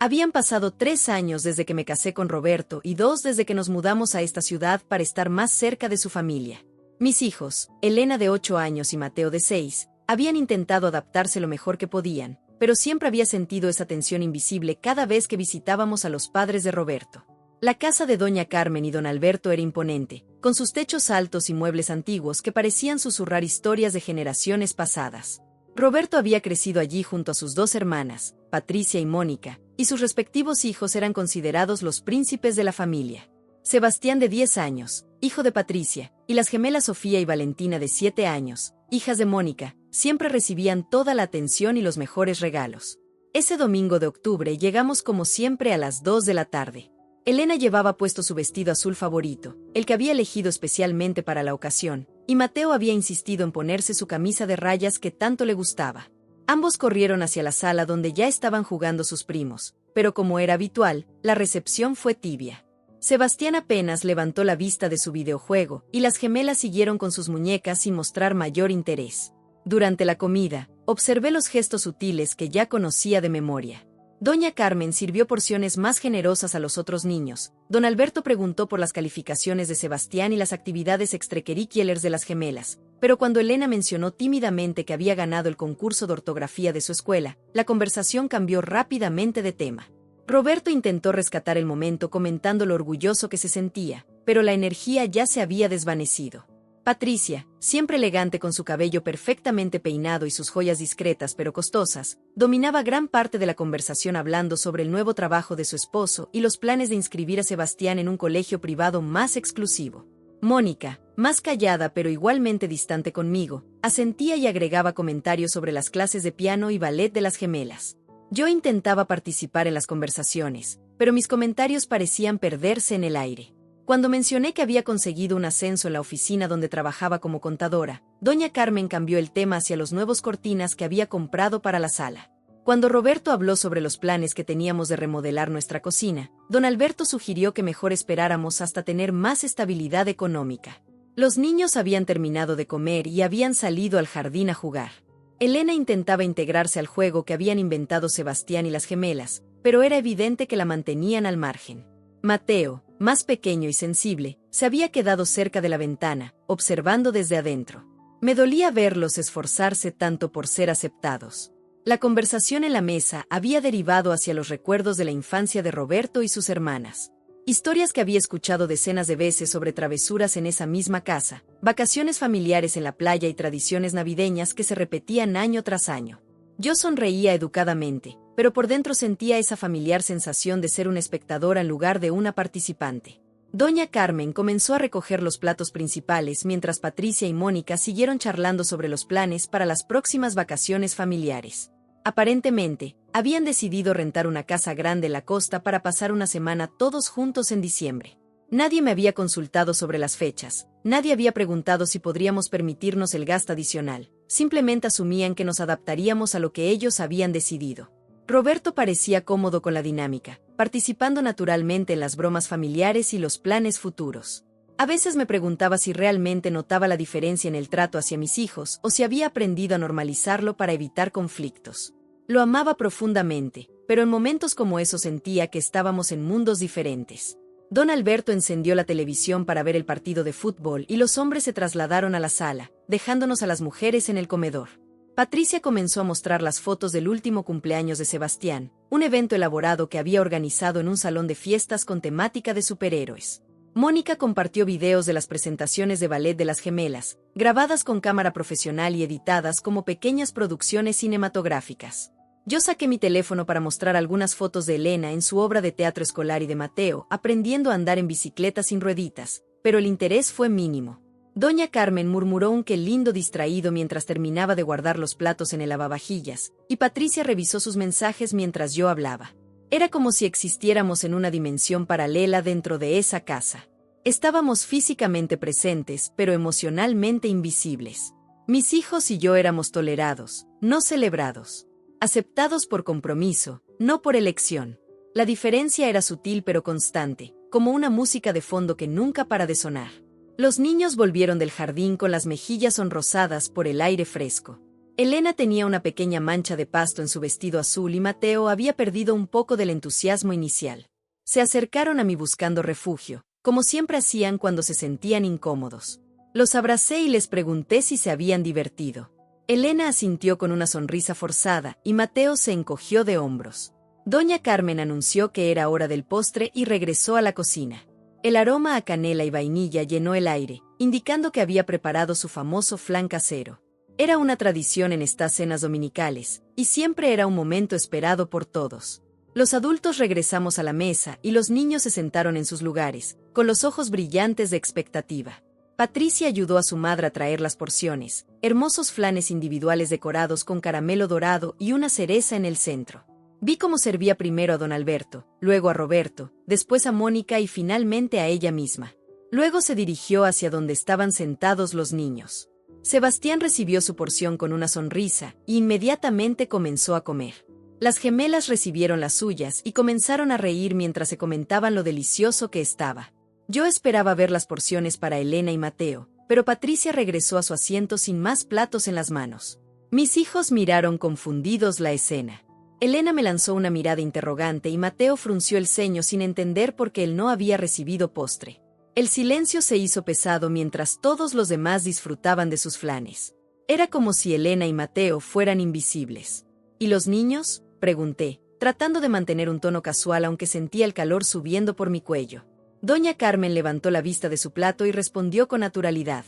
Habían pasado 3 años desde que me casé con Roberto y 2 desde que nos mudamos a esta ciudad para estar más cerca de su familia. Mis hijos, Elena de 8 años y Mateo de 6, habían intentado adaptarse lo mejor que podían, pero siempre había sentido esa tensión invisible cada vez que visitábamos a los padres de Roberto. La casa de doña Carmen y don Alberto era imponente, con sus techos altos y muebles antiguos que parecían susurrar historias de generaciones pasadas. Roberto había crecido allí junto a sus 2 hermanas, Patricia y Mónica, y sus respectivos hijos eran considerados los príncipes de la familia. Sebastián de 10 años, hijo de Patricia, y las gemelas Sofía y Valentina de 7 años, hijas de Mónica, siempre recibían toda la atención y los mejores regalos. Ese domingo de octubre llegamos como siempre a las 2 de la tarde. Elena llevaba puesto su vestido azul favorito, el que había elegido especialmente para la ocasión, y Mateo había insistido en ponerse su camisa de rayas que tanto le gustaba. Ambos corrieron hacia la sala donde ya estaban jugando sus primos, pero como era habitual, la recepción fue tibia. Sebastián apenas levantó la vista de su videojuego, y las gemelas siguieron con sus muñecas sin mostrar mayor interés. Durante la comida, observé los gestos sutiles que ya conocía de memoria. Doña Carmen sirvió porciones más generosas a los otros niños. Don Alberto preguntó por las calificaciones de Sebastián y las actividades extracurriculares de las gemelas, pero cuando Elena mencionó tímidamente que había ganado el concurso de ortografía de su escuela, la conversación cambió rápidamente de tema. Roberto intentó rescatar el momento comentando lo orgulloso que se sentía, pero la energía ya se había desvanecido. Patricia, siempre elegante con su cabello perfectamente peinado y sus joyas discretas pero costosas, dominaba gran parte de la conversación hablando sobre el nuevo trabajo de su esposo y los planes de inscribir a Sebastián en un colegio privado más exclusivo. Mónica, más callada pero igualmente distante conmigo, asentía y agregaba comentarios sobre las clases de piano y ballet de las gemelas. Yo intentaba participar en las conversaciones, pero mis comentarios parecían perderse en el aire. Cuando mencioné que había conseguido un ascenso en la oficina donde trabajaba como contadora, doña Carmen cambió el tema hacia los nuevos cortinas que había comprado para la sala. Cuando Roberto habló sobre los planes que teníamos de remodelar nuestra cocina, don Alberto sugirió que mejor esperáramos hasta tener más estabilidad económica. Los niños habían terminado de comer y habían salido al jardín a jugar. Elena intentaba integrarse al juego que habían inventado Sebastián y las gemelas, pero era evidente que la mantenían al margen. Mateo, más pequeño y sensible, se había quedado cerca de la ventana, observando desde adentro. Me dolía verlos esforzarse tanto por ser aceptados. La conversación en la mesa había derivado hacia los recuerdos de la infancia de Roberto y sus hermanas. Historias que había escuchado decenas de veces sobre travesuras en esa misma casa, vacaciones familiares en la playa y tradiciones navideñas que se repetían año tras año. Yo sonreía educadamente, pero por dentro sentía esa familiar sensación de ser una espectadora en lugar de una participante. Doña Carmen comenzó a recoger los platos principales mientras Patricia y Mónica siguieron charlando sobre los planes para las próximas vacaciones familiares. Aparentemente, habían decidido rentar una casa grande en la costa para pasar una semana todos juntos en diciembre. Nadie me había consultado sobre las fechas, nadie había preguntado si podríamos permitirnos el gasto adicional, simplemente asumían que nos adaptaríamos a lo que ellos habían decidido. Roberto parecía cómodo con la dinámica, participando naturalmente en las bromas familiares y los planes futuros. A veces me preguntaba si realmente notaba la diferencia en el trato hacia mis hijos o si había aprendido a normalizarlo para evitar conflictos. Lo amaba profundamente, pero en momentos como esos sentía que estábamos en mundos diferentes. Don Alberto encendió la televisión para ver el partido de fútbol y los hombres se trasladaron a la sala, dejándonos a las mujeres en el comedor. Patricia comenzó a mostrar las fotos del último cumpleaños de Sebastián, un evento elaborado que había organizado en un salón de fiestas con temática de superhéroes. Mónica compartió videos de las presentaciones de ballet de las gemelas, grabadas con cámara profesional y editadas como pequeñas producciones cinematográficas. Yo saqué mi teléfono para mostrar algunas fotos de Elena en su obra de teatro escolar y de Mateo aprendiendo a andar en bicicleta sin rueditas, pero el interés fue mínimo. Doña Carmen murmuró un qué lindo distraído mientras terminaba de guardar los platos en el lavavajillas, y Patricia revisó sus mensajes mientras yo hablaba. Era como si existiéramos en una dimensión paralela dentro de esa casa. Estábamos físicamente presentes, pero emocionalmente invisibles. Mis hijos y yo éramos tolerados, no celebrados. Aceptados por compromiso, no por elección. La diferencia era sutil pero constante, como una música de fondo que nunca para de sonar. Los niños volvieron del jardín con las mejillas sonrosadas por el aire fresco. Elena tenía una pequeña mancha de pasto en su vestido azul y Mateo había perdido un poco del entusiasmo inicial. Se acercaron a mí buscando refugio, como siempre hacían cuando se sentían incómodos. Los abracé y les pregunté si se habían divertido. Elena asintió con una sonrisa forzada y Mateo se encogió de hombros. Doña Carmen anunció que era hora del postre y regresó a la cocina. El aroma a canela y vainilla llenó el aire, indicando que había preparado su famoso flan casero. Era una tradición en estas cenas dominicales, y siempre era un momento esperado por todos. Los adultos regresamos a la mesa y los niños se sentaron en sus lugares, con los ojos brillantes de expectativa. Patricia ayudó a su madre a traer las porciones, hermosos flanes individuales decorados con caramelo dorado y una cereza en el centro. Vi cómo servía primero a don Alberto, luego a Roberto, después a Mónica y finalmente a ella misma. Luego se dirigió hacia donde estaban sentados los niños. Sebastián recibió su porción con una sonrisa y inmediatamente comenzó a comer. Las gemelas recibieron las suyas y comenzaron a reír mientras se comentaban lo delicioso que estaba. Yo esperaba ver las porciones para Elena y Mateo, pero Patricia regresó a su asiento sin más platos en las manos. Mis hijos miraron confundidos la escena. Elena me lanzó una mirada interrogante y Mateo frunció el ceño sin entender por qué él no había recibido postre. El silencio se hizo pesado mientras todos los demás disfrutaban de sus flanes. Era como si Elena y Mateo fueran invisibles. ¿Y los niños?, pregunté, tratando de mantener un tono casual aunque sentía el calor subiendo por mi cuello. Doña Carmen levantó la vista de su plato y respondió con naturalidad: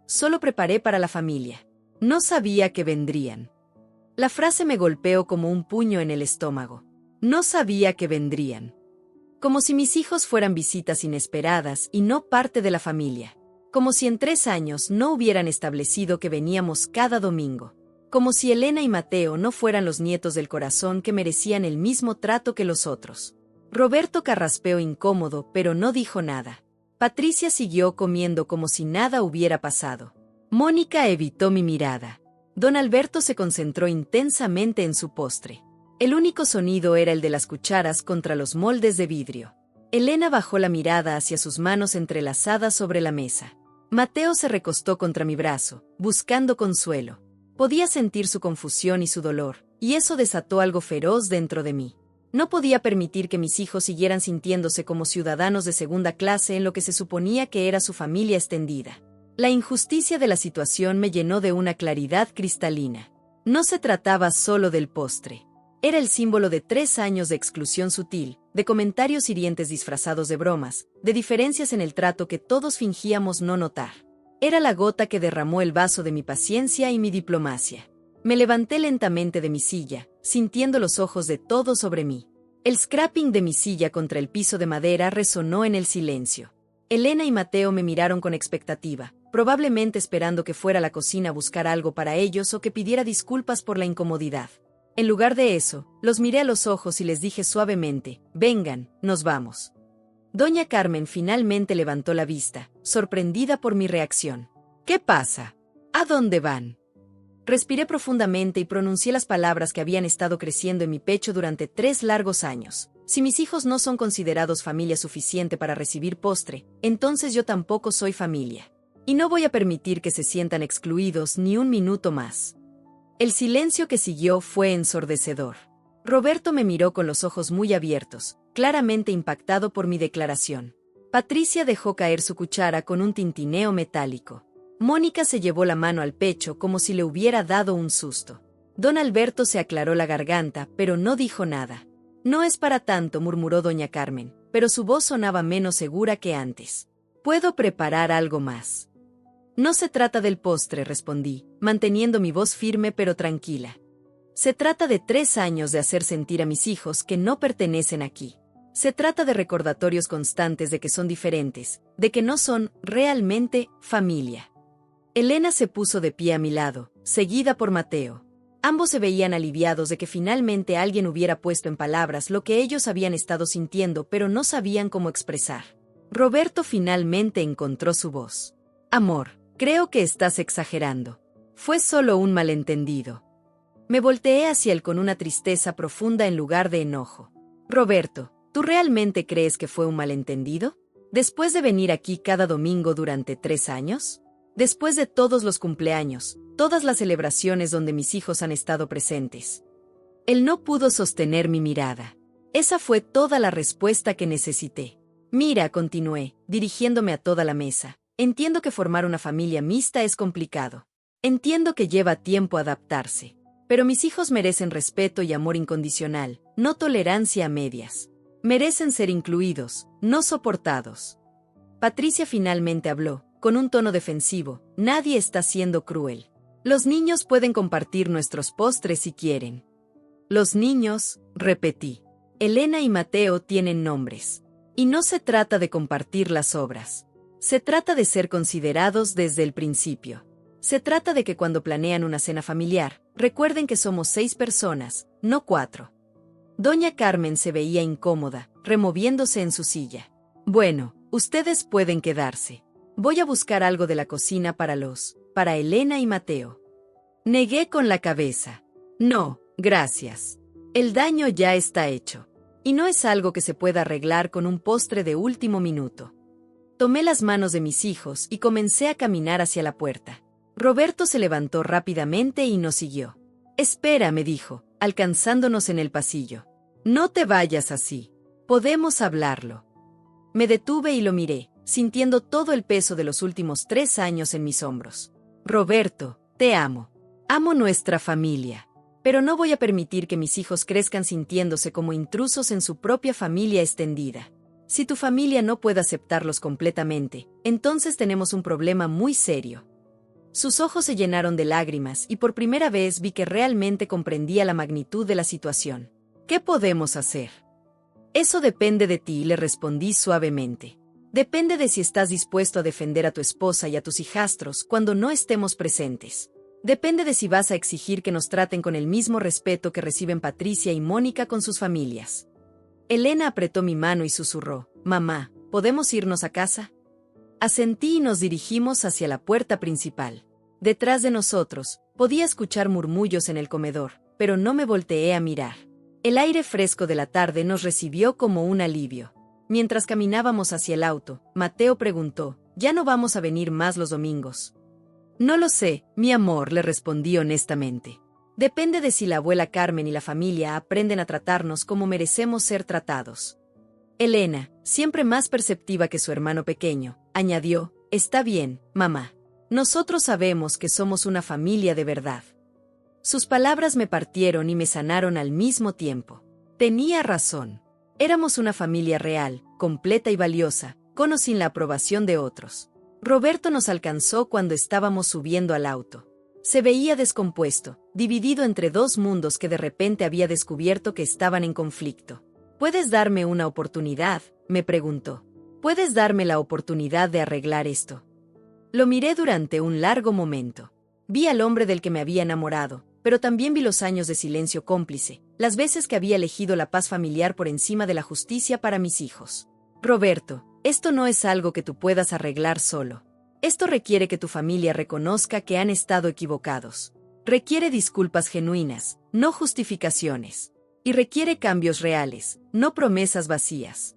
solo preparé para la familia. No sabía que vendrían. La frase me golpeó como un puño en el estómago. No sabía que vendrían. Como si mis hijos fueran visitas inesperadas y no parte de la familia. Como si en 3 años no hubieran establecido que veníamos cada domingo. Como si Elena y Mateo no fueran los nietos del corazón que merecían el mismo trato que los otros. Roberto carraspeó incómodo, pero no dijo nada. Patricia siguió comiendo como si nada hubiera pasado. Mónica evitó mi mirada. Don Alberto se concentró intensamente en su postre. El único sonido era el de las cucharas contra los moldes de vidrio. Elena bajó la mirada hacia sus manos entrelazadas sobre la mesa. Mateo se recostó contra mi brazo, buscando consuelo. Podía sentir su confusión y su dolor, y eso desató algo feroz dentro de mí. No podía permitir que mis hijos siguieran sintiéndose como ciudadanos de segunda clase en lo que se suponía que era su familia extendida. La injusticia de la situación me llenó de una claridad cristalina. No se trataba solo del postre. Era el símbolo de 3 años de exclusión sutil, de comentarios hirientes disfrazados de bromas, de diferencias en el trato que todos fingíamos no notar. Era la gota que derramó el vaso de mi paciencia y mi diplomacia. Me levanté lentamente de mi silla, sintiendo los ojos de todos sobre mí. El scraping de mi silla contra el piso de madera resonó en el silencio. Elena y Mateo me miraron con expectativa, probablemente esperando que fuera a la cocina a buscar algo para ellos o que pidiera disculpas por la incomodidad. En lugar de eso, los miré a los ojos y les dije suavemente: vengan, nos vamos. Doña Carmen finalmente levantó la vista, sorprendida por mi reacción. ¿Qué pasa? ¿A dónde van? Respiré profundamente y pronuncié las palabras que habían estado creciendo en mi pecho durante 3 largos años. Si mis hijos no son considerados familia suficiente para recibir postre, entonces yo tampoco soy familia. Y no voy a permitir que se sientan excluidos ni un minuto más. El silencio que siguió fue ensordecedor. Roberto me miró con los ojos muy abiertos, claramente impactado por mi declaración. Patricia dejó caer su cuchara con un tintineo metálico. Mónica se llevó la mano al pecho como si le hubiera dado un susto. Don Alberto se aclaró la garganta, pero no dijo nada. No es para tanto, murmuró doña Carmen, pero su voz sonaba menos segura que antes. ¿Puedo preparar algo más? No se trata del postre, respondí, manteniendo mi voz firme pero tranquila. Se trata de 3 años de hacer sentir a mis hijos que no pertenecen aquí. Se trata de recordatorios constantes de que son diferentes, de que no son realmente familia. Elena se puso de pie a mi lado, seguida por Mateo. Ambos se veían aliviados de que finalmente alguien hubiera puesto en palabras lo que ellos habían estado sintiendo pero no sabían cómo expresar. Roberto finalmente encontró su voz. Amor, creo que estás exagerando. Fue solo un malentendido. Me volteé hacia él con una tristeza profunda en lugar de enojo. Roberto, ¿tú realmente crees que fue un malentendido? ¿Después de venir aquí cada domingo durante 3 años? Después de todos los cumpleaños, todas las celebraciones donde mis hijos han estado presentes. Él no pudo sostener mi mirada. Esa fue toda la respuesta que necesité. Mira, continué, dirigiéndome a toda la mesa. Entiendo que formar una familia mixta es complicado. Entiendo que lleva tiempo adaptarse. Pero mis hijos merecen respeto y amor incondicional, no tolerancia a medias. Merecen ser incluidos, no soportados. Patricia finalmente habló, con un tono defensivo. Nadie está siendo cruel. Los niños pueden compartir nuestros postres si quieren. Los niños, repetí. Elena y Mateo tienen nombres. Y no se trata de compartir las obras. Se trata de ser considerados desde el principio. Se trata de que cuando planean una cena familiar, recuerden que somos 6 personas, no 4. Doña Carmen se veía incómoda, removiéndose en su silla. Bueno, ustedes pueden quedarse. Voy a buscar algo de la cocina para Elena y Mateo. Negué con la cabeza. No, gracias. El daño ya está hecho. Y no es algo que se pueda arreglar con un postre de último minuto. Tomé las manos de mis hijos y comencé a caminar hacia la puerta. Roberto se levantó rápidamente y nos siguió. Espera, me dijo, alcanzándonos en el pasillo. No te vayas así. Podemos hablarlo. Me detuve y lo miré, sintiendo todo el peso de los últimos 3 años en mis hombros. Roberto, te amo. Amo nuestra familia. Pero no voy a permitir que mis hijos crezcan sintiéndose como intrusos en su propia familia extendida. Si tu familia no puede aceptarlos completamente, entonces tenemos un problema muy serio. Sus ojos se llenaron de lágrimas y por primera vez vi que realmente comprendía la magnitud de la situación. ¿Qué podemos hacer? Eso depende de ti, le respondí suavemente. Depende de si estás dispuesto a defender a tu esposa y a tus hijastros cuando no estemos presentes. Depende de si vas a exigir que nos traten con el mismo respeto que reciben Patricia y Mónica con sus familias. Elena apretó mi mano y susurró, «Mamá, ¿podemos irnos a casa?» Asentí y nos dirigimos hacia la puerta principal. Detrás de nosotros, podía escuchar murmullos en el comedor, pero no me volteé a mirar. El aire fresco de la tarde nos recibió como un alivio. Mientras caminábamos hacia el auto, Mateo preguntó, «¿Ya no vamos a venir más los domingos?» No lo sé, mi amor, le respondí honestamente. Depende de si la abuela Carmen y la familia aprenden a tratarnos como merecemos ser tratados. Elena, siempre más perceptiva que su hermano pequeño, añadió, «Está bien, mamá. Nosotros sabemos que somos una familia de verdad». Sus palabras me partieron y me sanaron al mismo tiempo. Tenía razón. Éramos una familia real, completa y valiosa, con o sin la aprobación de otros. Roberto nos alcanzó cuando estábamos subiendo al auto. Se veía descompuesto, dividido entre 2 mundos que de repente había descubierto que estaban en conflicto. ¿Puedes darme una oportunidad?, me preguntó. ¿Puedes darme la oportunidad de arreglar esto? Lo miré durante un largo momento. Vi al hombre del que me había enamorado, pero también vi los años de silencio cómplice, las veces que había elegido la paz familiar por encima de la justicia para mis hijos. Roberto, esto no es algo que tú puedas arreglar solo. Esto requiere que tu familia reconozca que han estado equivocados. Requiere disculpas genuinas, no justificaciones. Y requiere cambios reales, no promesas vacías.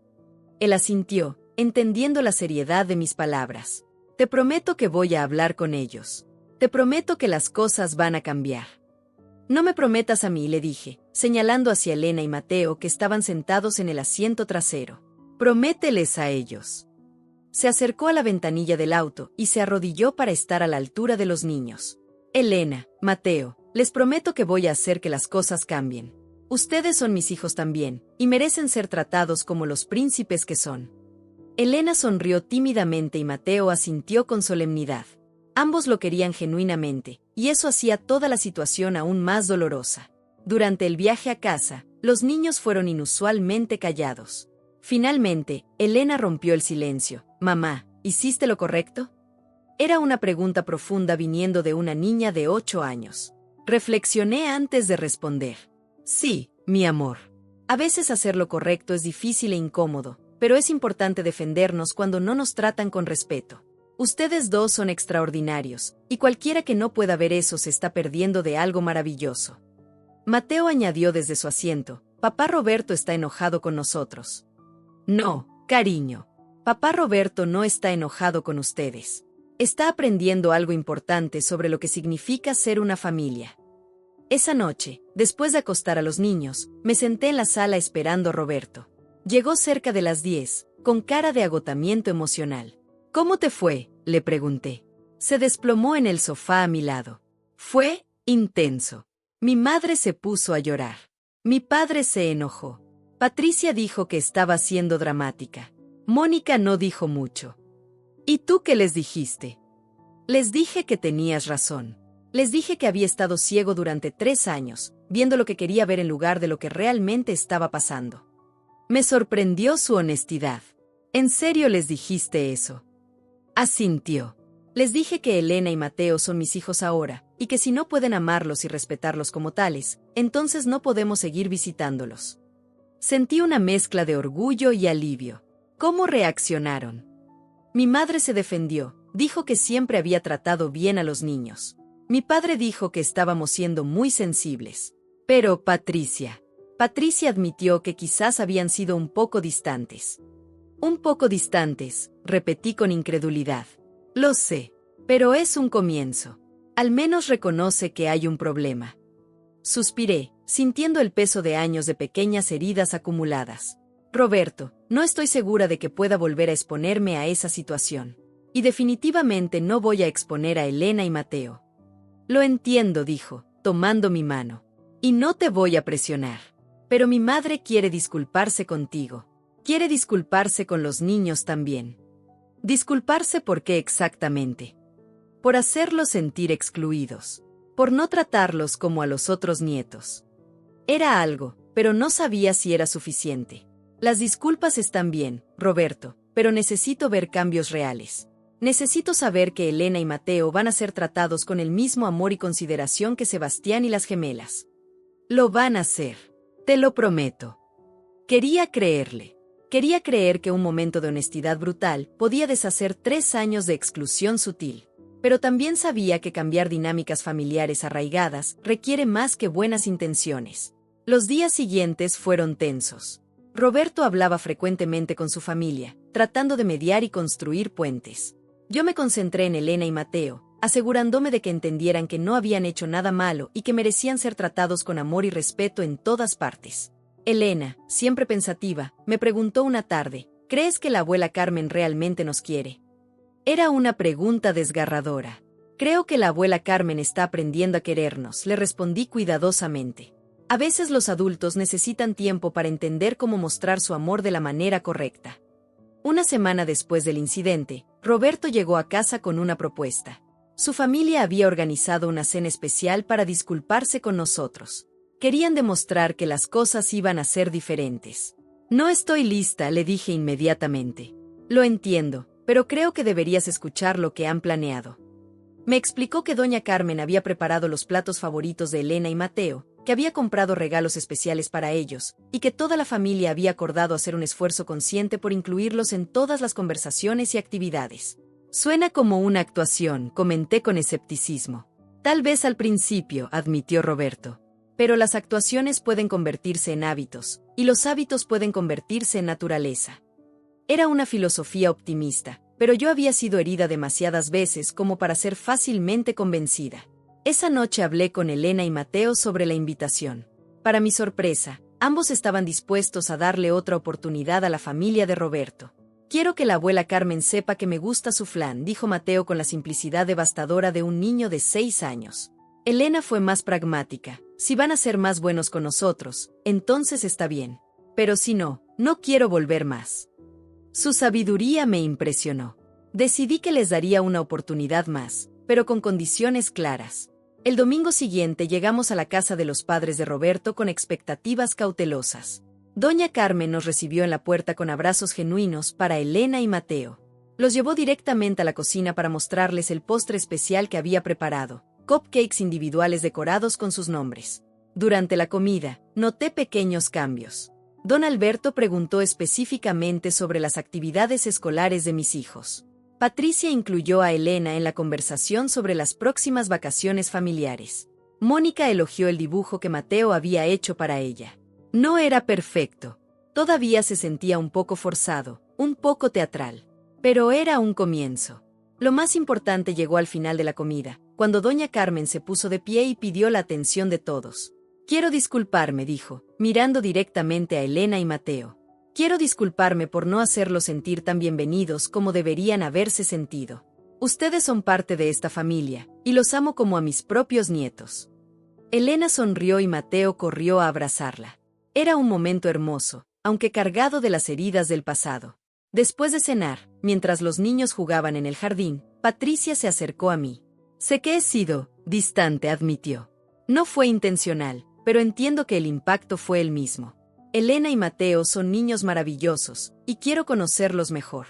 Él asintió, entendiendo la seriedad de mis palabras. Te prometo que voy a hablar con ellos. Te prometo que las cosas van a cambiar. No me prometas a mí, le dije, señalando hacia Elena y Mateo que estaban sentados en el asiento trasero. Promételes a ellos. Se acercó a la ventanilla del auto y se arrodilló para estar a la altura de los niños. Elena, Mateo, les prometo que voy a hacer que las cosas cambien. Ustedes son mis hijos también, y merecen ser tratados como los príncipes que son. Elena sonrió tímidamente y Mateo asintió con solemnidad. Ambos lo querían genuinamente, y eso hacía toda la situación aún más dolorosa. Durante el viaje a casa, los niños fueron inusualmente callados. Finalmente, Elena rompió el silencio. «Mamá, ¿hiciste lo correcto?» Era una pregunta profunda viniendo de una niña de 8 años. Reflexioné antes de responder. Sí, mi amor. A veces hacer lo correcto es difícil e incómodo, pero es importante defendernos cuando no nos tratan con respeto. Ustedes 2 son extraordinarios, y cualquiera que no pueda ver eso se está perdiendo de algo maravilloso. Mateo añadió desde su asiento, «Papá Roberto está enojado con nosotros». No, cariño. Papá Roberto no está enojado con ustedes. Está aprendiendo algo importante sobre lo que significa ser una familia. Esa noche, después de acostar a los niños, me senté en la sala esperando a Roberto. Llegó cerca de las 10, con cara de agotamiento emocional. ¿Cómo te fue?, le pregunté. Se desplomó en el sofá a mi lado. Fue intenso. Mi madre se puso a llorar. Mi padre se enojó. Patricia dijo que estaba siendo dramática. Mónica no dijo mucho. ¿Y tú qué les dijiste? Les dije que tenías razón. Les dije que había estado ciego durante 3 años, viendo lo que quería ver en lugar de lo que realmente estaba pasando. Me sorprendió su honestidad. ¿En serio les dijiste eso? Asintió. Les dije que Elena y Mateo son mis hijos ahora, y que si no pueden amarlos y respetarlos como tales, entonces no podemos seguir visitándolos. Sentí una mezcla de orgullo y alivio. ¿Cómo reaccionaron? Mi madre se defendió, dijo que siempre había tratado bien a los niños. Mi padre dijo que estábamos siendo muy sensibles. Pero Patricia admitió que quizás habían sido un poco distantes. Un poco distantes, repetí con incredulidad. Lo sé, pero es un comienzo. Al menos reconoce que hay un problema. Suspiré, sintiendo el peso de años de pequeñas heridas acumuladas. Roberto, no estoy segura de que pueda volver a exponerme a esa situación. Y definitivamente no voy a exponer a Elena y Mateo. Lo entiendo, dijo, tomando mi mano. Y no te voy a presionar. Pero mi madre quiere disculparse contigo. Quiere disculparse con los niños también. ¿Disculparse por qué exactamente? Por hacerlos sentir excluidos. Por no tratarlos como a los otros nietos. Era algo, pero no sabía si era suficiente. Las disculpas están bien, Roberto, pero necesito ver cambios reales. Necesito saber que Elena y Mateo van a ser tratados con el mismo amor y consideración que Sebastián y las gemelas. Lo van a hacer. Te lo prometo. Quería creerle. Quería creer que un momento de honestidad brutal podía deshacer 3 años de exclusión sutil. Pero también sabía que cambiar dinámicas familiares arraigadas requiere más que buenas intenciones. Los días siguientes fueron tensos. Roberto hablaba frecuentemente con su familia, tratando de mediar y construir puentes. Yo me concentré en Elena y Mateo, asegurándome de que entendieran que no habían hecho nada malo y que merecían ser tratados con amor y respeto en todas partes. Elena, siempre pensativa, me preguntó una tarde, ¿crees que la abuela Carmen realmente nos quiere? Era una pregunta desgarradora. Creo que la abuela Carmen está aprendiendo a querernos, le respondí cuidadosamente. A veces los adultos necesitan tiempo para entender cómo mostrar su amor de la manera correcta. Una semana después del incidente, Roberto llegó a casa con una propuesta. Su familia había organizado una cena especial para disculparse con nosotros. Querían demostrar que las cosas iban a ser diferentes. No estoy lista, le dije inmediatamente. Lo entiendo, pero creo que deberías escuchar lo que han planeado. Me explicó que doña Carmen había preparado los platos favoritos de Elena y Mateo, que había comprado regalos especiales para ellos, y que toda la familia había acordado hacer un esfuerzo consciente por incluirlos en todas las conversaciones y actividades. Suena como una actuación, comenté con escepticismo. Tal vez al principio, admitió Roberto. Pero las actuaciones pueden convertirse en hábitos, y los hábitos pueden convertirse en naturaleza. Era una filosofía optimista, pero yo había sido herida demasiadas veces como para ser fácilmente convencida. Esa noche hablé con Elena y Mateo sobre la invitación. Para mi sorpresa, ambos estaban dispuestos a darle otra oportunidad a la familia de Roberto. Quiero que la abuela Carmen sepa que me gusta su flan, dijo Mateo con la simplicidad devastadora de un niño de 6 años. Elena fue más pragmática. Si van a ser más buenos con nosotros, entonces está bien. Pero si no, no quiero volver más. Su sabiduría me impresionó. Decidí que les daría una oportunidad más, pero con condiciones claras. El domingo siguiente llegamos a la casa de los padres de Roberto con expectativas cautelosas. Doña Carmen nos recibió en la puerta con abrazos genuinos para Elena y Mateo. Los llevó directamente a la cocina para mostrarles el postre especial que había preparado, cupcakes individuales decorados con sus nombres. Durante la comida, noté pequeños cambios. Don Alberto preguntó específicamente sobre las actividades escolares de mis hijos. Patricia incluyó a Elena en la conversación sobre las próximas vacaciones familiares. Mónica elogió el dibujo que Mateo había hecho para ella. No era perfecto. Todavía se sentía un poco forzado, un poco teatral. Pero era un comienzo. Lo más importante llegó al final de la comida, cuando doña Carmen se puso de pie y pidió la atención de todos. Quiero disculparme, dijo, mirando directamente a Elena y Mateo. Quiero disculparme por no hacerlos sentir tan bienvenidos como deberían haberse sentido. Ustedes son parte de esta familia, y los amo como a mis propios nietos. Elena sonrió y Mateo corrió a abrazarla. Era un momento hermoso, aunque cargado de las heridas del pasado. Después de cenar, mientras los niños jugaban en el jardín, Patricia se acercó a mí. Sé que he sido distante, admitió. No fue intencional, pero entiendo que el impacto fue el mismo. Elena y Mateo son niños maravillosos, y quiero conocerlos mejor.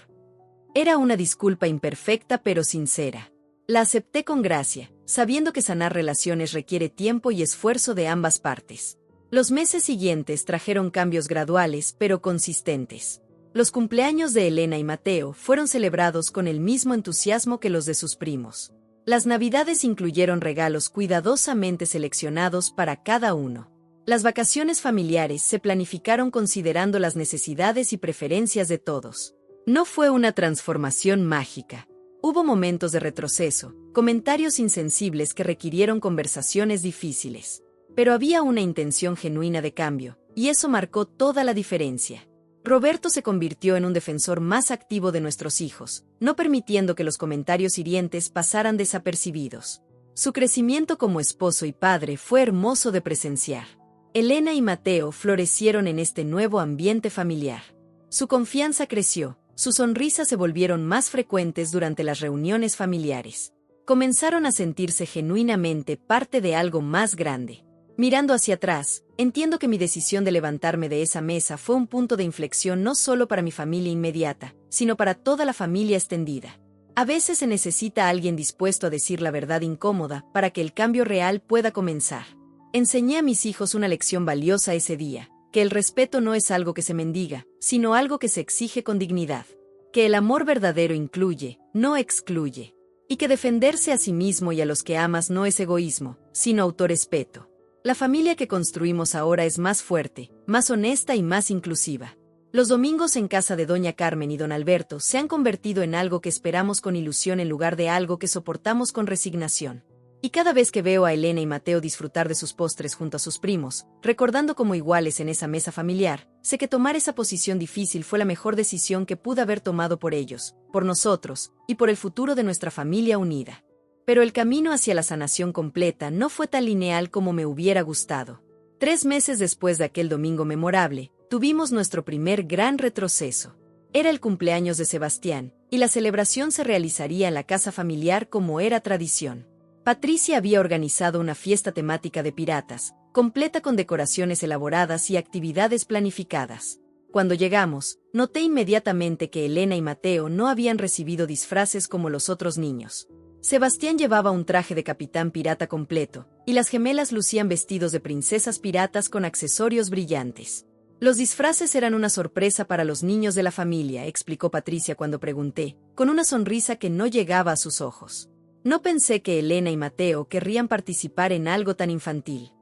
Era una disculpa imperfecta pero sincera. La acepté con gracia, sabiendo que sanar relaciones requiere tiempo y esfuerzo de ambas partes. Los meses siguientes trajeron cambios graduales pero consistentes. Los cumpleaños de Elena y Mateo fueron celebrados con el mismo entusiasmo que los de sus primos. Las Navidades incluyeron regalos cuidadosamente seleccionados para cada uno. Las vacaciones familiares se planificaron considerando las necesidades y preferencias de todos. No fue una transformación mágica. Hubo momentos de retroceso, comentarios insensibles que requirieron conversaciones difíciles. Pero había una intención genuina de cambio, y eso marcó toda la diferencia. Roberto se convirtió en un defensor más activo de nuestros hijos, no permitiendo que los comentarios hirientes pasaran desapercibidos. Su crecimiento como esposo y padre fue hermoso de presenciar. Elena y Mateo florecieron en este nuevo ambiente familiar. Su confianza creció, sus sonrisas se volvieron más frecuentes durante las reuniones familiares. Comenzaron a sentirse genuinamente parte de algo más grande. Mirando hacia atrás, entiendo que mi decisión de levantarme de esa mesa fue un punto de inflexión no solo para mi familia inmediata, sino para toda la familia extendida. A veces se necesita alguien dispuesto a decir la verdad incómoda para que el cambio real pueda comenzar. Enseñé a mis hijos una lección valiosa ese día, que el respeto no es algo que se mendiga, sino algo que se exige con dignidad. Que el amor verdadero incluye, no excluye. Y que defenderse a sí mismo y a los que amas no es egoísmo, sino autorrespeto. La familia que construimos ahora es más fuerte, más honesta y más inclusiva. Los domingos en casa de doña Carmen y don Alberto se han convertido en algo que esperamos con ilusión en lugar de algo que soportamos con resignación. Y cada vez que veo a Elena y Mateo disfrutar de sus postres junto a sus primos, recordando como iguales en esa mesa familiar, sé que tomar esa posición difícil fue la mejor decisión que pude haber tomado por ellos, por nosotros, y por el futuro de nuestra familia unida. Pero el camino hacia la sanación completa no fue tan lineal como me hubiera gustado. 3 meses después de aquel domingo memorable, tuvimos nuestro primer gran retroceso. Era el cumpleaños de Sebastián, y la celebración se realizaría en la casa familiar como era tradición. Patricia había organizado una fiesta temática de piratas, completa con decoraciones elaboradas y actividades planificadas. Cuando llegamos, noté inmediatamente que Elena y Mateo no habían recibido disfraces como los otros niños. Sebastián llevaba un traje de capitán pirata completo, y las gemelas lucían vestidos de princesas piratas con accesorios brillantes. Los disfraces eran una sorpresa para los niños de la familia, explicó Patricia cuando pregunté, con una sonrisa que no llegaba a sus ojos. No pensé que Elena y Mateo querrían participar en algo tan infantil.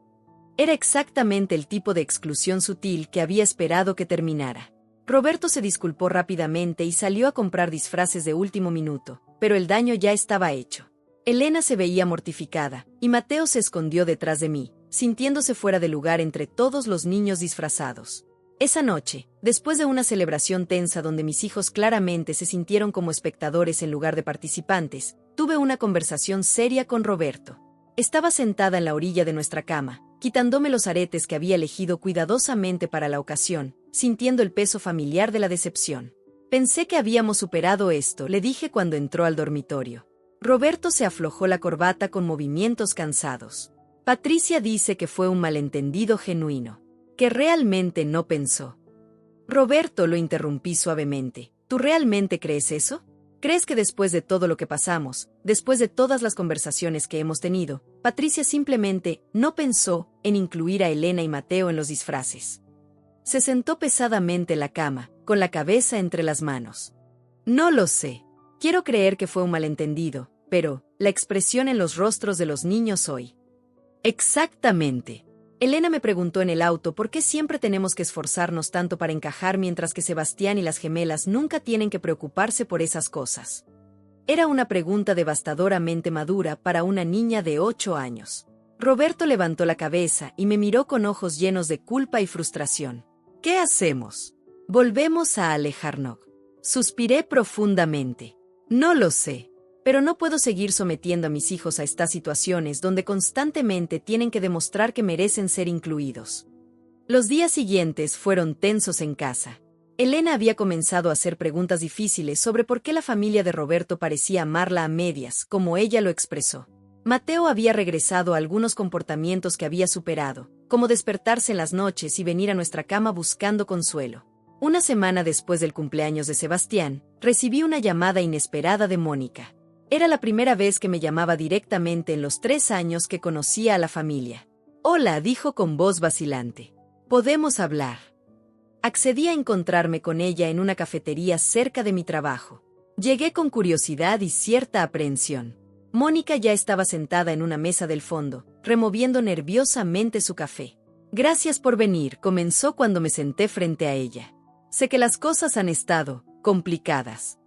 Era exactamente el tipo de exclusión sutil que había esperado que terminara. Roberto se disculpó rápidamente y salió a comprar disfraces de último minuto, pero el daño ya estaba hecho. Elena se veía mortificada, y Mateo se escondió detrás de mí, sintiéndose fuera de lugar entre todos los niños disfrazados. Esa noche, después de una celebración tensa donde mis hijos claramente se sintieron como espectadores en lugar de participantes, tuve una conversación seria con Roberto. Estaba sentada en la orilla de nuestra cama, quitándome los aretes que había elegido cuidadosamente para la ocasión, sintiendo el peso familiar de la decepción. Pensé que habíamos superado esto, le dije cuando entró al dormitorio. Roberto se aflojó la corbata con movimientos cansados. Patricia dice que fue un malentendido genuino, que realmente no pensó. Roberto, lo interrumpí suavemente. ¿Tú realmente crees eso? ¿Crees que después de todo lo que pasamos, después de todas las conversaciones que hemos tenido, Patricia simplemente no pensó en incluir a Elena y Mateo en los disfraces? Se sentó pesadamente en la cama, con la cabeza entre las manos. No lo sé. Quiero creer que fue un malentendido, pero la expresión en los rostros de los niños hoy. Exactamente. Elena me preguntó en el auto por qué siempre tenemos que esforzarnos tanto para encajar mientras que Sebastián y las gemelas nunca tienen que preocuparse por esas cosas. Era una pregunta devastadoramente madura para una niña de 8 años. Roberto levantó la cabeza y me miró con ojos llenos de culpa y frustración. ¿Qué hacemos? ¿Volvemos a alejarnos? Suspiré profundamente. No lo sé, pero no puedo seguir sometiendo a mis hijos a estas situaciones donde constantemente tienen que demostrar que merecen ser incluidos. Los días siguientes fueron tensos en casa. Elena había comenzado a hacer preguntas difíciles sobre por qué la familia de Roberto parecía amarla a medias, como ella lo expresó. Mateo había regresado a algunos comportamientos que había superado, como despertarse en las noches y venir a nuestra cama buscando consuelo. Una semana después del cumpleaños de Sebastián, recibí una llamada inesperada de Mónica. Era la primera vez que me llamaba directamente en los 3 años que conocía a la familia. Hola, dijo con voz vacilante. ¿Podemos hablar? Accedí a encontrarme con ella en una cafetería cerca de mi trabajo. Llegué con curiosidad y cierta aprehensión. Mónica ya estaba sentada en una mesa del fondo, removiendo nerviosamente su café. Gracias por venir, comenzó cuando me senté frente a ella. Sé que las cosas han estado complicadas.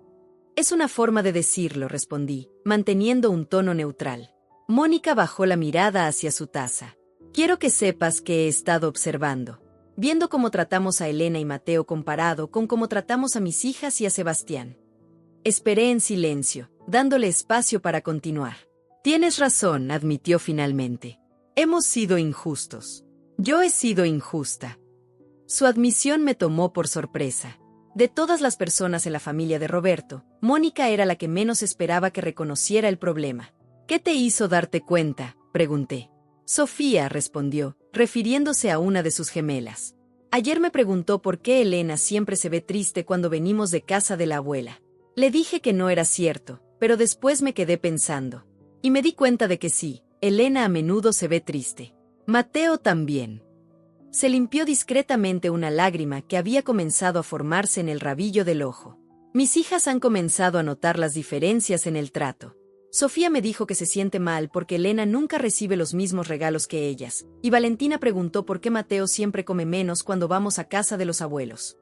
Es una forma de decirlo, respondí, manteniendo un tono neutral. Mónica bajó la mirada hacia su taza. Quiero que sepas que he estado observando, viendo cómo tratamos a Elena y Mateo comparado con cómo tratamos a mis hijas y a Sebastián. Esperé en silencio, dándole espacio para continuar. Tienes razón, admitió finalmente. Hemos sido injustos. Yo he sido injusta. Su admisión me tomó por sorpresa. De todas las personas en la familia de Roberto, Mónica era la que menos esperaba que reconociera el problema. ¿Qué te hizo darte cuenta?, pregunté. Sofía, respondió, refiriéndose a una de sus gemelas. Ayer me preguntó por qué Elena siempre se ve triste cuando venimos de casa de la abuela. Le dije que no era cierto, pero después me quedé pensando. Y me di cuenta de que sí, Elena a menudo se ve triste. Mateo también. Se limpió discretamente una lágrima que había comenzado a formarse en el rabillo del ojo. Mis hijas han comenzado a notar las diferencias en el trato. Sofía me dijo que se siente mal porque Elena nunca recibe los mismos regalos que ellas, y Valentina preguntó por qué Mateo siempre come menos cuando vamos a casa de los abuelos.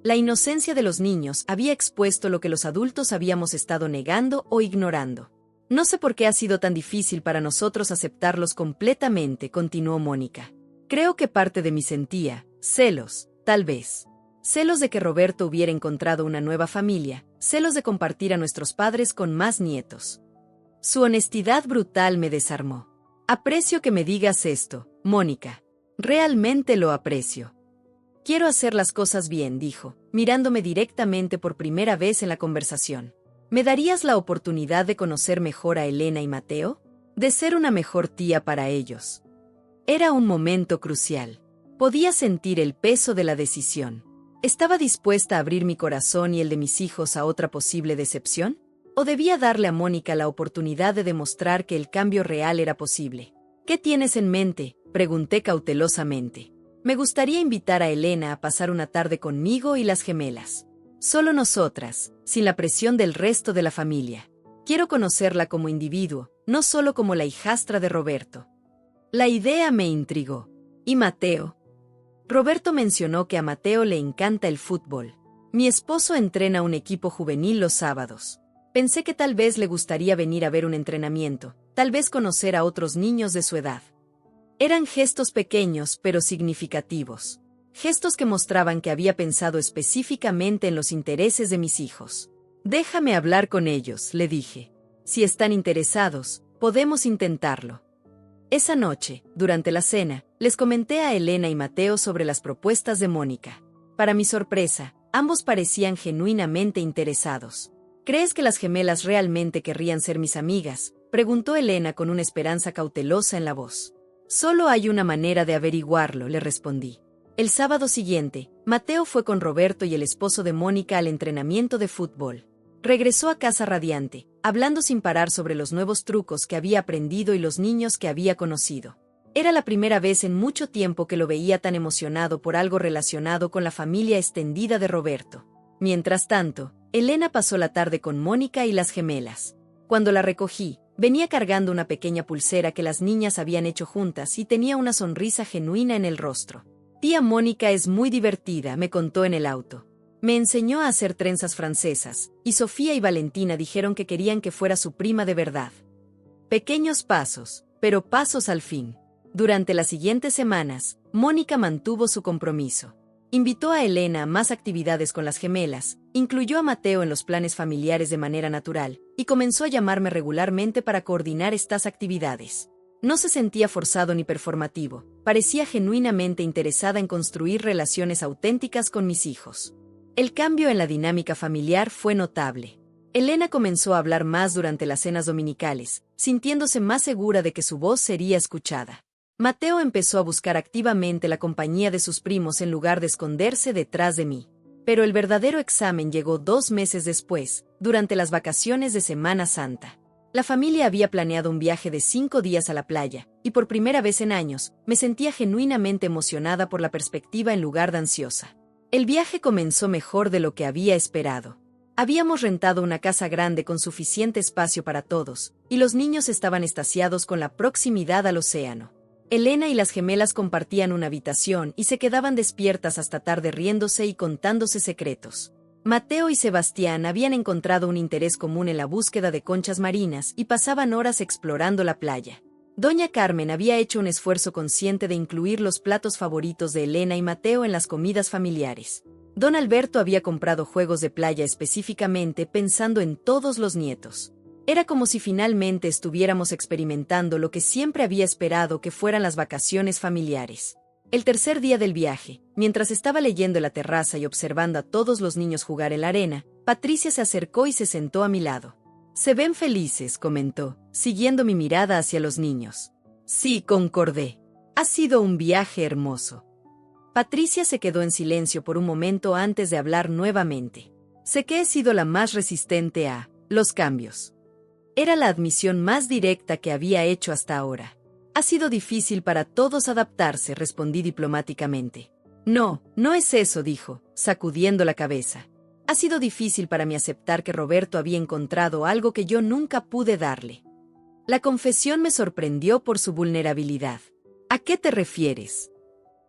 La inocencia de los niños había expuesto lo que los adultos habíamos estado negando o ignorando. No sé por qué ha sido tan difícil para nosotros aceptarlos completamente, continuó Mónica. Creo que parte de mí sentía celos, tal vez. Celos de que Roberto hubiera encontrado una nueva familia, celos de compartir a nuestros padres con más nietos. Su honestidad brutal me desarmó. Aprecio que me digas esto, Mónica. Realmente lo aprecio. Quiero hacer las cosas bien, dijo, mirándome directamente por primera vez en la conversación. ¿Me darías la oportunidad de conocer mejor a Elena y Mateo? De ser una mejor tía para ellos. Era un momento crucial. Podía sentir el peso de la decisión. ¿Estaba dispuesta a abrir mi corazón y el de mis hijos a otra posible decepción? ¿O debía darle a Mónica la oportunidad de demostrar que el cambio real era posible? ¿Qué tienes en mente?, pregunté cautelosamente. Me gustaría invitar a Elena a pasar una tarde conmigo y las gemelas. Solo nosotras, sin la presión del resto de la familia. Quiero conocerla como individuo, no solo como la hijastra de Roberto. La idea me intrigó. ¿Y Mateo? Roberto mencionó que a Mateo le encanta el fútbol. Mi esposo entrena un equipo juvenil los sábados. Pensé que tal vez le gustaría venir a ver un entrenamiento, tal vez conocer a otros niños de su edad. Eran gestos pequeños pero significativos. Gestos que mostraban que había pensado específicamente en los intereses de mis hijos. Déjame hablar con ellos, le dije. Si están interesados, podemos intentarlo. Esa noche, durante la cena, les comenté a Elena y Mateo sobre las propuestas de Mónica. Para mi sorpresa, ambos parecían genuinamente interesados. ¿Crees que las gemelas realmente querrían ser mis amigas?, preguntó Elena con una esperanza cautelosa en la voz. Solo hay una manera de averiguarlo, le respondí. El sábado siguiente, Mateo fue con Roberto y el esposo de Mónica al entrenamiento de fútbol. Regresó a casa radiante, hablando sin parar sobre los nuevos trucos que había aprendido y los niños que había conocido. Era la primera vez en mucho tiempo que lo veía tan emocionado por algo relacionado con la familia extendida de Roberto. Mientras tanto, Elena pasó la tarde con Mónica y las gemelas. Cuando la recogí, venía cargando una pequeña pulsera que las niñas habían hecho juntas y tenía una sonrisa genuina en el rostro. Tía Mónica es muy divertida, me contó en el auto. Me enseñó a hacer trenzas francesas, y Sofía y Valentina dijeron que querían que fuera su prima de verdad. Pequeños pasos, pero pasos al fin. Durante las siguientes semanas, Mónica mantuvo su compromiso. Invitó a Elena a más actividades con las gemelas, incluyó a Mateo en los planes familiares de manera natural, y comenzó a llamarme regularmente para coordinar estas actividades. No se sentía forzado ni performativo, parecía genuinamente interesada en construir relaciones auténticas con mis hijos. El cambio en la dinámica familiar fue notable. Elena comenzó a hablar más durante las cenas dominicales, sintiéndose más segura de que su voz sería escuchada. Mateo empezó a buscar activamente la compañía de sus primos en lugar de esconderse detrás de mí. Pero el verdadero examen llegó 2 meses después, durante las vacaciones de Semana Santa. La familia había planeado un viaje de 5 días a la playa, y por primera vez en años, me sentía genuinamente emocionada por la perspectiva en lugar de ansiosa. El viaje comenzó mejor de lo que había esperado. Habíamos rentado una casa grande con suficiente espacio para todos, y los niños estaban extasiados con la proximidad al océano. Elena y las gemelas compartían una habitación y se quedaban despiertas hasta tarde riéndose y contándose secretos. Mateo y Sebastián habían encontrado un interés común en la búsqueda de conchas marinas y pasaban horas explorando la playa. Doña Carmen había hecho un esfuerzo consciente de incluir los platos favoritos de Elena y Mateo en las comidas familiares. Don Alberto había comprado juegos de playa específicamente pensando en todos los nietos. Era como si finalmente estuviéramos experimentando lo que siempre había esperado que fueran las vacaciones familiares. El tercer día del viaje, mientras estaba leyendo en la terraza y observando a todos los niños jugar en la arena, Patricia se acercó y se sentó a mi lado. «Se ven felices», comentó, siguiendo mi mirada hacia los niños. «Sí», concordé. «Ha sido un viaje hermoso». Patricia se quedó en silencio por un momento antes de hablar nuevamente. «Sé que he sido la más resistente a los cambios». Era la admisión más directa que había hecho hasta ahora. «Ha sido difícil para todos adaptarse», respondí diplomáticamente. «No, no es eso», dijo, sacudiendo la cabeza. «Ha sido difícil para mí aceptar que Roberto había encontrado algo que yo nunca pude darle». La confesión me sorprendió por su vulnerabilidad. «¿A qué te refieres?»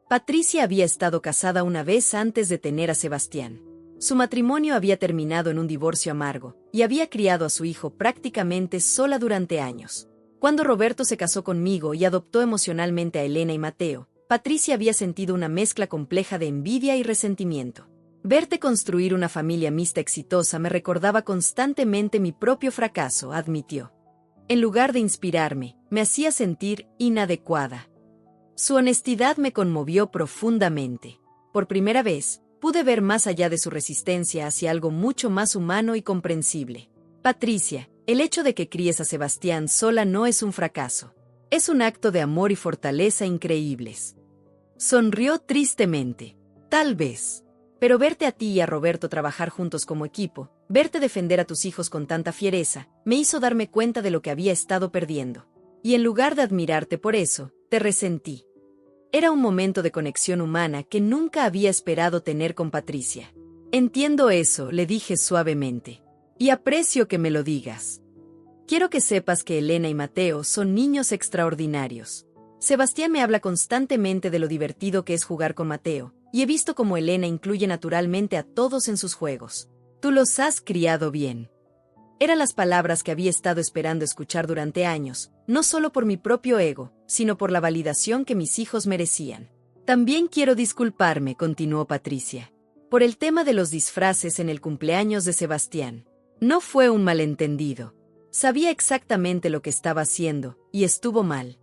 Patricia había estado casada una vez antes de tener a Sebastián. Su matrimonio había terminado en un divorcio amargo, y había criado a su hijo prácticamente sola durante años. Cuando Roberto se casó conmigo y adoptó emocionalmente a Elena y Mateo, Patricia había sentido una mezcla compleja de envidia y resentimiento. Verte construir una familia mixta exitosa me recordaba constantemente mi propio fracaso, admitió. En lugar de inspirarme, me hacía sentir inadecuada. Su honestidad me conmovió profundamente. Por primera vez, pude ver más allá de su resistencia hacia algo mucho más humano y comprensible. «Patricia, el hecho de que críes a Sebastián sola no es un fracaso. Es un acto de amor y fortaleza increíbles». Sonrió tristemente. «Tal vez. Pero verte a ti y a Roberto trabajar juntos como equipo, verte defender a tus hijos con tanta fiereza, me hizo darme cuenta de lo que había estado perdiendo. Y en lugar de admirarte por eso, te resentí». Era un momento de conexión humana que nunca había esperado tener con Patricia. «Entiendo eso», le dije suavemente. «Y aprecio que me lo digas. Quiero que sepas que Elena y Mateo son niños extraordinarios. Sebastián me habla constantemente de lo divertido que es jugar con Mateo, y he visto cómo Elena incluye naturalmente a todos en sus juegos. Tú los has criado bien». Eran las palabras que había estado esperando escuchar durante años, no solo por mi propio ego, sino por la validación que mis hijos merecían. «También quiero disculparme», continuó Patricia, «por el tema de los disfraces en el cumpleaños de Sebastián. No fue un malentendido. Sabía exactamente lo que estaba haciendo, y estuvo mal».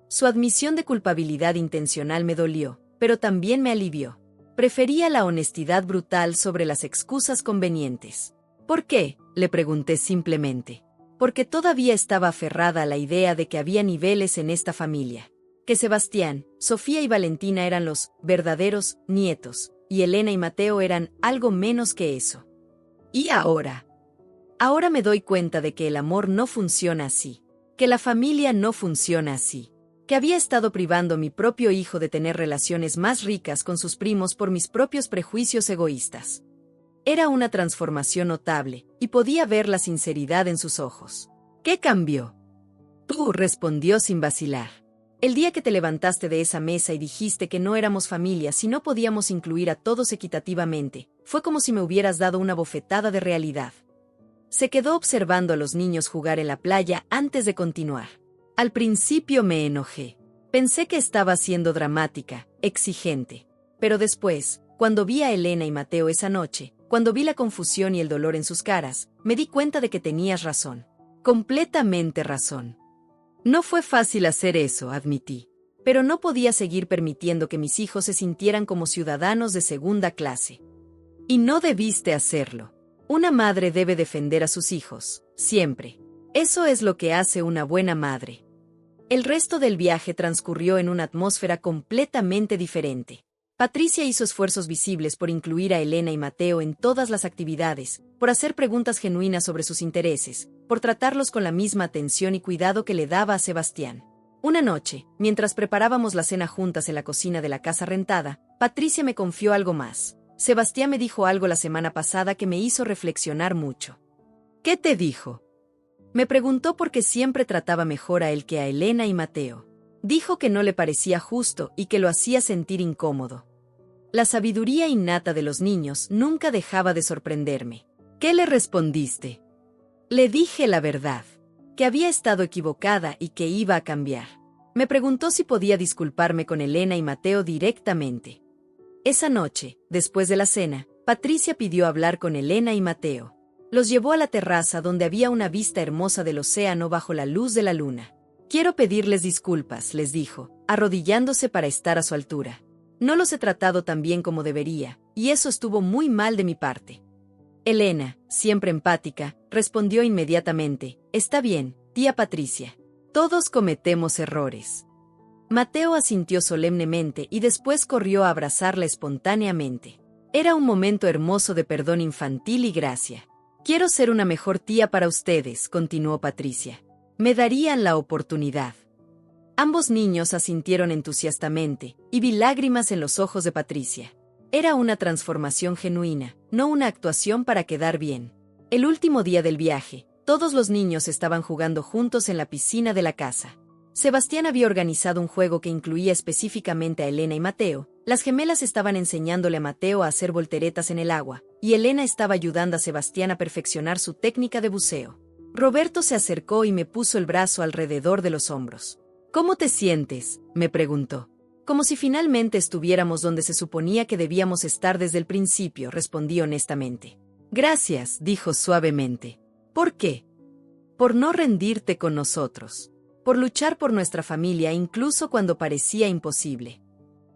Su admisión de culpabilidad intencional me dolió, pero también me alivió. Prefería la honestidad brutal sobre las excusas convenientes. «¿Por qué?», le pregunté simplemente. Porque todavía estaba aferrada a la idea de que había niveles en esta familia. Que Sebastián, Sofía y Valentina eran los verdaderos nietos, y Elena y Mateo eran algo menos que eso. ¿Y ahora? Ahora me doy cuenta de que el amor no funciona así. Que la familia no funciona así. Que había estado privando a mi propio hijo de tener relaciones más ricas con sus primos por mis propios prejuicios egoístas. Era una transformación notable, y podía ver la sinceridad en sus ojos. «¿Qué cambió?» «Tú», respondió sin vacilar. «El día que te levantaste de esa mesa y dijiste que no éramos familia si no podíamos incluir a todos equitativamente, fue como si me hubieras dado una bofetada de realidad. Se quedó observando a los niños jugar en la playa antes de continuar. Al principio me enojé. Pensé que estaba siendo dramática, exigente. Pero después, cuando vi a Elena y Mateo esa noche, cuando vi la confusión y el dolor en sus caras, me di cuenta de que tenías razón. Completamente razón. No fue fácil hacer eso, admití. Pero no podía seguir permitiendo que mis hijos se sintieran como ciudadanos de segunda clase. Y no debiste hacerlo. Una madre debe defender a sus hijos, siempre. Eso es lo que hace una buena madre. El resto del viaje transcurrió en una atmósfera completamente diferente. Patricia hizo esfuerzos visibles por incluir a Elena y Mateo en todas las actividades, por hacer preguntas genuinas sobre sus intereses, por tratarlos con la misma atención y cuidado que le daba a Sebastián. Una noche, mientras preparábamos la cena juntas en la cocina de la casa rentada, Patricia me confió algo más. Sebastián me dijo algo la semana pasada que me hizo reflexionar mucho. ¿Qué te dijo? Me preguntó por qué siempre trataba mejor a él que a Elena y Mateo. Dijo que no le parecía justo y que lo hacía sentir incómodo. La sabiduría innata de los niños nunca dejaba de sorprenderme. ¿Qué le respondiste? Le dije la verdad, que había estado equivocada y que iba a cambiar. Me preguntó si podía disculparme con Elena y Mateo directamente. Esa noche, después de la cena, Patricia pidió hablar con Elena y Mateo. Los llevó a la terraza donde había una vista hermosa del océano bajo la luz de la luna. Quiero pedirles disculpas, les dijo, arrodillándose para estar a su altura. No los he tratado tan bien como debería, y eso estuvo muy mal de mi parte. Elena, siempre empática, respondió inmediatamente, está bien, tía Patricia. Todos cometemos errores. Mateo asintió solemnemente y después corrió a abrazarla espontáneamente. Era un momento hermoso de perdón infantil y gracia. Quiero ser una mejor tía para ustedes, continuó Patricia. Me darían la oportunidad. Ambos niños asintieron entusiastamente, y vi lágrimas en los ojos de Patricia. Era una transformación genuina, no una actuación para quedar bien. El último día del viaje, todos los niños estaban jugando juntos en la piscina de la casa. Sebastián había organizado un juego que incluía específicamente a Elena y Mateo. Las gemelas estaban enseñándole a Mateo a hacer volteretas en el agua, y Elena estaba ayudando a Sebastián a perfeccionar su técnica de buceo. Roberto se acercó y me puso el brazo alrededor de los hombros. ¿Cómo te sientes?, me preguntó. Como si finalmente estuviéramos donde se suponía que debíamos estar desde el principio, respondí honestamente. Gracias, dijo suavemente. ¿Por qué? Por no rendirte con nosotros. Por luchar por nuestra familia incluso cuando parecía imposible.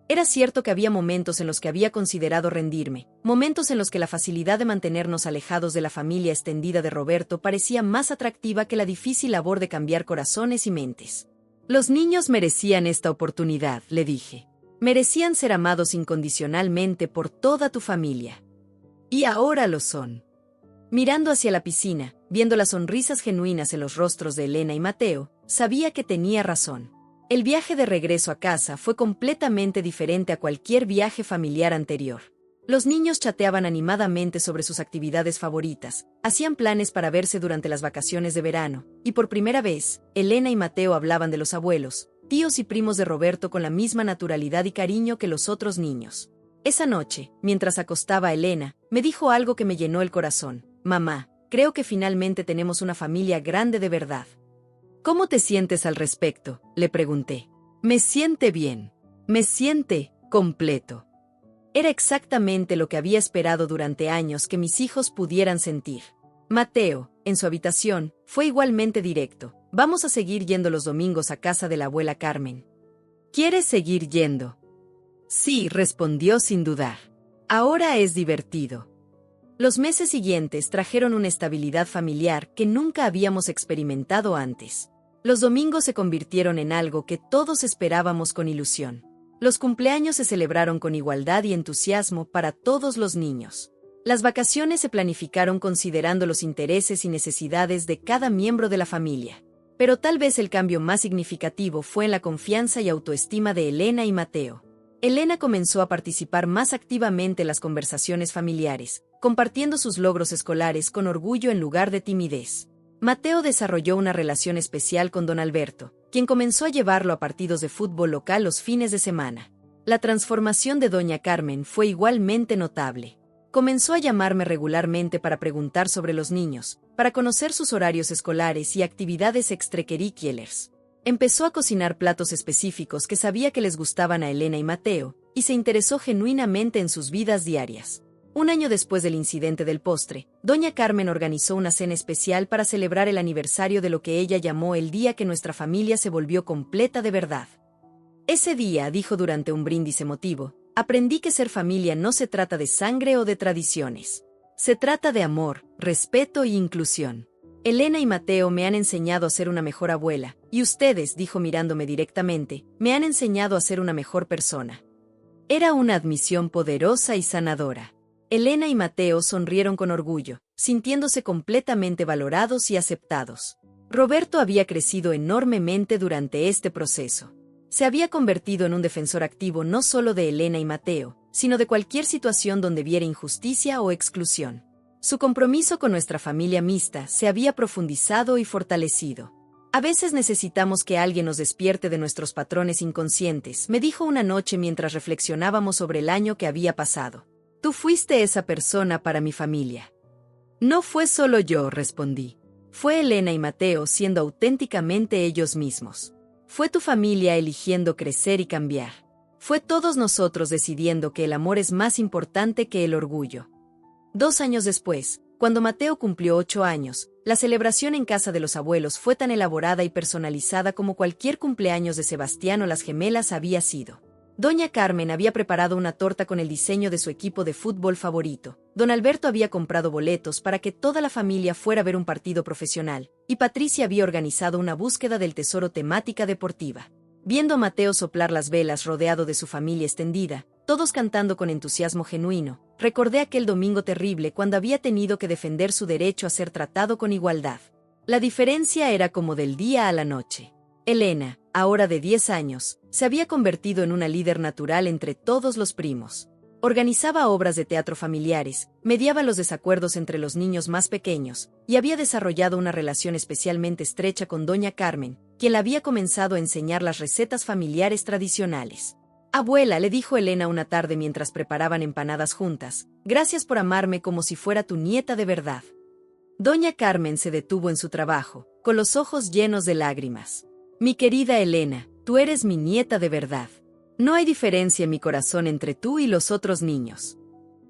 Era cierto que había momentos en los que había considerado rendirme, momentos en los que la facilidad de mantenernos alejados de la familia extendida de Roberto parecía más atractiva que la difícil labor de cambiar corazones y mentes. Los niños merecían esta oportunidad, le dije. Merecían ser amados incondicionalmente por toda tu familia. Y ahora lo son. Mirando hacia la piscina, viendo las sonrisas genuinas en los rostros de Elena y Mateo, sabía que tenía razón. El viaje de regreso a casa fue completamente diferente a cualquier viaje familiar anterior. Los niños chateaban animadamente sobre sus actividades favoritas, hacían planes para verse durante las vacaciones de verano, y por primera vez, Elena y Mateo hablaban de los abuelos, tíos y primos de Roberto con la misma naturalidad y cariño que los otros niños. Esa noche, mientras acostaba a Elena, me dijo algo que me llenó el corazón. Mamá, creo que finalmente tenemos una familia grande de verdad. ¿Cómo te sientes al respecto?, le pregunté. Me siente bien. Me siente completo. Era exactamente lo que había esperado durante años que mis hijos pudieran sentir. Mateo, en su habitación, fue igualmente directo. Vamos a seguir yendo los domingos a casa de la abuela Carmen. ¿Quieres seguir yendo? Sí, respondió sin dudar. Ahora es divertido. Los meses siguientes trajeron una estabilidad familiar que nunca habíamos experimentado antes. Los domingos se convirtieron en algo que todos esperábamos con ilusión. Los cumpleaños se celebraron con igualdad y entusiasmo para todos los niños. Las vacaciones se planificaron considerando los intereses y necesidades de cada miembro de la familia. Pero tal vez el cambio más significativo fue en la confianza y autoestima de Elena y Mateo. Elena comenzó a participar más activamente en las conversaciones familiares, compartiendo sus logros escolares con orgullo en lugar de timidez. Mateo desarrolló una relación especial con don Alberto, quien comenzó a llevarlo a partidos de fútbol local los fines de semana. La transformación de doña Carmen fue igualmente notable. Comenzó a llamarme regularmente para preguntar sobre los niños, para conocer sus horarios escolares y actividades extracurriculares. Empezó a cocinar platos específicos que sabía que les gustaban a Elena y Mateo, y se interesó genuinamente en sus vidas diarias. Un año después del incidente del postre, doña Carmen organizó una cena especial para celebrar el aniversario de lo que ella llamó el día que nuestra familia se volvió completa de verdad. Ese día, dijo durante un brindis emotivo, aprendí que ser familia no se trata de sangre o de tradiciones. Se trata de amor, respeto e inclusión. Elena y Mateo me han enseñado a ser una mejor abuela, y ustedes, dijo mirándome directamente, me han enseñado a ser una mejor persona. Era una admisión poderosa y sanadora. Elena y Mateo sonrieron con orgullo, sintiéndose completamente valorados y aceptados. Roberto había crecido enormemente durante este proceso. Se había convertido en un defensor activo no solo de Elena y Mateo, sino de cualquier situación donde viera injusticia o exclusión. Su compromiso con nuestra familia mixta se había profundizado y fortalecido. A veces necesitamos que alguien nos despierte de nuestros patrones inconscientes, me dijo una noche mientras reflexionábamos sobre el año que había pasado. Tú fuiste esa persona para mi familia. No fue solo yo, respondí. Fue Elena y Mateo siendo auténticamente ellos mismos. Fue tu familia eligiendo crecer y cambiar. Fue todos nosotros decidiendo que el amor es más importante que el orgullo. 2 años después, cuando Mateo cumplió 8 años, la celebración en casa de los abuelos fue tan elaborada y personalizada como cualquier cumpleaños de Sebastián o las gemelas había sido. Doña Carmen había preparado una torta con el diseño de su equipo de fútbol favorito. Don Alberto había comprado boletos para que toda la familia fuera a ver un partido profesional, y Patricia había organizado una búsqueda del tesoro temática deportiva. Viendo a Mateo soplar las velas rodeado de su familia extendida, todos cantando con entusiasmo genuino, recordé aquel domingo terrible cuando había tenido que defender su derecho a ser tratado con igualdad. La diferencia era como del día a la noche. Elena, ahora de 10 años, se había convertido en una líder natural entre todos los primos. Organizaba obras de teatro familiares, mediaba los desacuerdos entre los niños más pequeños, y había desarrollado una relación especialmente estrecha con doña Carmen, quien le había comenzado a enseñar las recetas familiares tradicionales. Abuela, le dijo Elena una tarde mientras preparaban empanadas juntas, gracias por amarme como si fuera tu nieta de verdad. Doña Carmen se detuvo en su trabajo, con los ojos llenos de lágrimas. Mi querida Elena, tú eres mi nieta de verdad. No hay diferencia en mi corazón entre tú y los otros niños.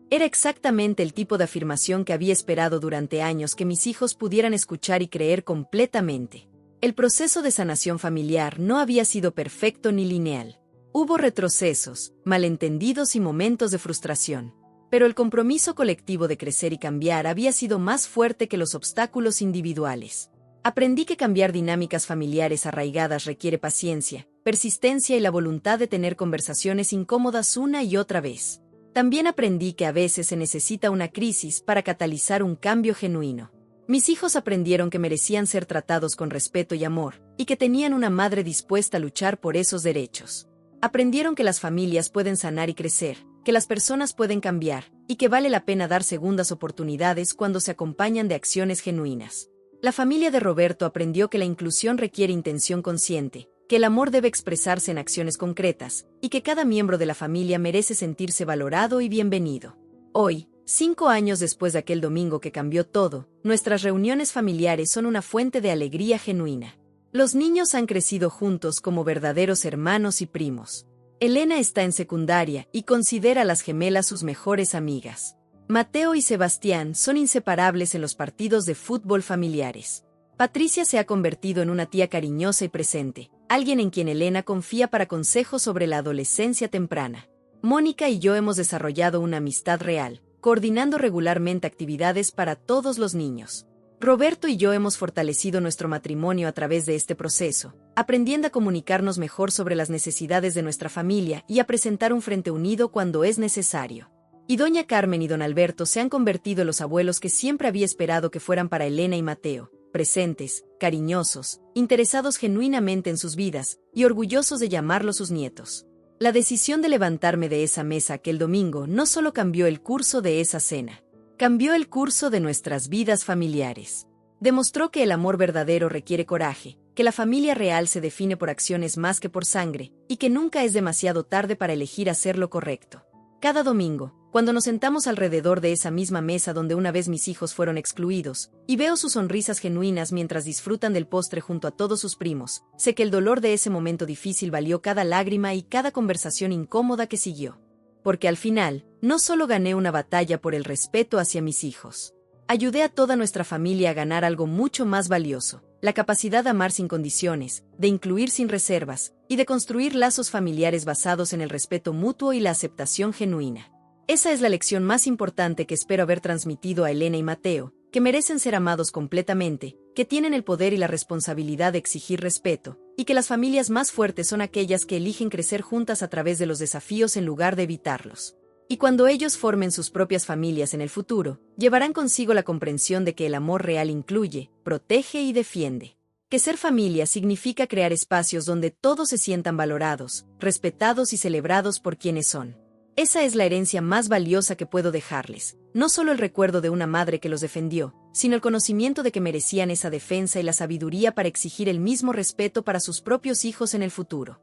Era exactamente el tipo de afirmación que había esperado durante años que mis hijos pudieran escuchar y creer completamente. El proceso de sanación familiar no había sido perfecto ni lineal. Hubo retrocesos, malentendidos y momentos de frustración. Pero el compromiso colectivo de crecer y cambiar había sido más fuerte que los obstáculos individuales. Aprendí que cambiar dinámicas familiares arraigadas requiere paciencia, persistencia y la voluntad de tener conversaciones incómodas una y otra vez. También aprendí que a veces se necesita una crisis para catalizar un cambio genuino. Mis hijos aprendieron que merecían ser tratados con respeto y amor, y que tenían una madre dispuesta a luchar por esos derechos. Aprendieron que las familias pueden sanar y crecer, que las personas pueden cambiar, y que vale la pena dar segundas oportunidades cuando se acompañan de acciones genuinas. La familia de Roberto aprendió que la inclusión requiere intención consciente, que el amor debe expresarse en acciones concretas, y que cada miembro de la familia merece sentirse valorado y bienvenido. Hoy, 5 años después de aquel domingo que cambió todo, nuestras reuniones familiares son una fuente de alegría genuina. Los niños han crecido juntos como verdaderos hermanos y primos. Elena está en secundaria y considera a las gemelas sus mejores amigas. Mateo y Sebastián son inseparables en los partidos de fútbol familiares. Patricia se ha convertido en una tía cariñosa y presente, alguien en quien Elena confía para consejos sobre la adolescencia temprana. Mónica y yo hemos desarrollado una amistad real, coordinando regularmente actividades para todos los niños. Roberto y yo hemos fortalecido nuestro matrimonio a través de este proceso, aprendiendo a comunicarnos mejor sobre las necesidades de nuestra familia y a presentar un frente unido cuando es necesario. Y doña Carmen y don Alberto se han convertido en los abuelos que siempre había esperado que fueran para Elena y Mateo, presentes, cariñosos, interesados genuinamente en sus vidas y orgullosos de llamarlos sus nietos. La decisión de levantarme de esa mesa aquel domingo no solo cambió el curso de esa cena, cambió el curso de nuestras vidas familiares. Demostró que el amor verdadero requiere coraje, que la familia real se define por acciones más que por sangre, y que nunca es demasiado tarde para elegir hacer lo correcto. Cada domingo, cuando nos sentamos alrededor de esa misma mesa donde una vez mis hijos fueron excluidos, y veo sus sonrisas genuinas mientras disfrutan del postre junto a todos sus primos, sé que el dolor de ese momento difícil valió cada lágrima y cada conversación incómoda que siguió. Porque al final, no solo gané una batalla por el respeto hacia mis hijos. Ayudé a toda nuestra familia a ganar algo mucho más valioso, la capacidad de amar sin condiciones, de incluir sin reservas, y de construir lazos familiares basados en el respeto mutuo y la aceptación genuina. Esa es la lección más importante que espero haber transmitido a Elena y Mateo, que merecen ser amados completamente, que tienen el poder y la responsabilidad de exigir respeto, y que las familias más fuertes son aquellas que eligen crecer juntas a través de los desafíos en lugar de evitarlos. Y cuando ellos formen sus propias familias en el futuro, llevarán consigo la comprensión de que el amor real incluye, protege y defiende. Que ser familia significa crear espacios donde todos se sientan valorados, respetados y celebrados por quienes son. Esa es la herencia más valiosa que puedo dejarles, no solo el recuerdo de una madre que los defendió, sino el conocimiento de que merecían esa defensa y la sabiduría para exigir el mismo respeto para sus propios hijos en el futuro.